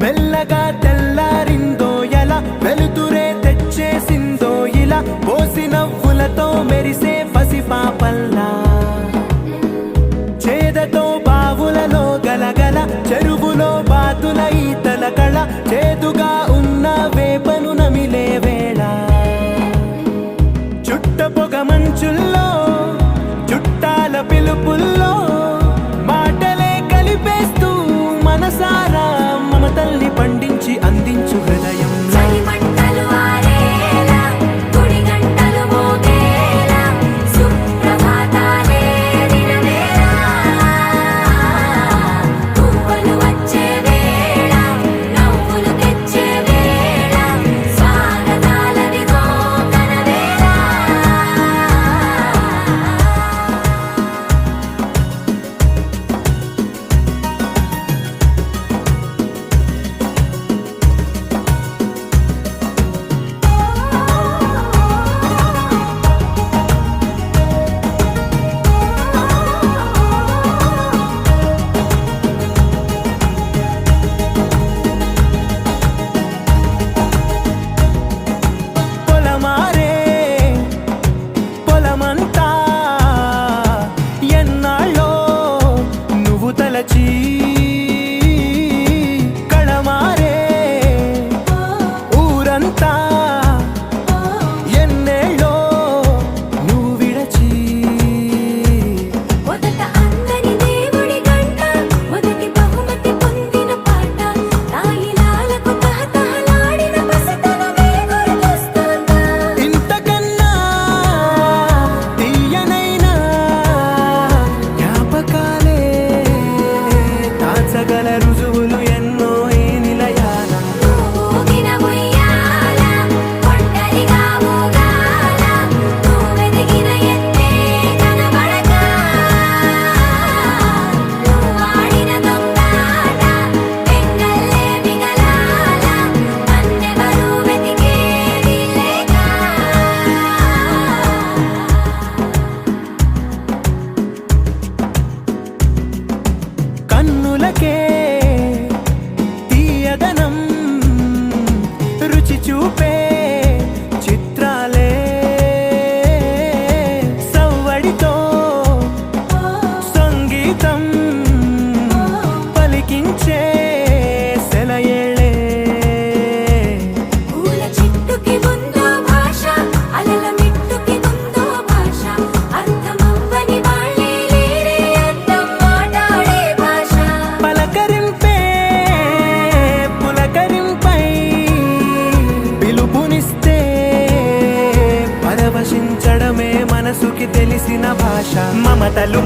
మెల్లగా తెల్లారిందో ఎలా వెలుతురే తెచ్చేసిందో ఇలా పోసి నవ్వులతో మెరిసే పసిపాపల్లా చేదతో బావులలో గలగల చెరువులో బాతుల ఈతల కళ చేదుగా ఉన్న వేపను నమిలే వేళ చుట్ట పొగ మంచుల్లో చుట్టాల పిలుపుల్లో మాటలే కలిపేస్తూ మనసారా మమతల్ని పండించి అందించు హృదయం కళమారే ఊరంతా ఎన్నేళ్ళో నువ్వు విడచి మొదట అందరి దేవుడి గంట మొదటి బహుమతి పొందిన పాట తాయిలాలకు తహతహలాడిన పసితనమే గుర్తొస్తుందా ఇంతకన్నా తీయనైనా జ్ఞాపకాలే దాచగల రుజువులు ఎన్నో ఈ నిలయాల ఊగిన ఉయ్యాల ఒంటరిగా ఊగాల నువ్వెదిగిన ఎత్తే కనబడక నువ్వాడిన దొంగాట వెంగల్లే మిగలాల నన్నెవరూ వెతికేది లేక కన్నులకే తీయదనం రుచి చూపే చిత్రాలే సవ్వడితో సంగీతం పలికించే సెలయేళే పూల చెట్టుకి ఉందో భాష అలల మిట్టుకి ఉందో భాష అర్థమవ్వని వాళ్ళే లేరే అర్థం మాట్లాడే భాష పలకరింపే పులకరింపై పిలుపునిస్తే పరవశించడమే మనసుకి తెలిసిన భాష మమతలు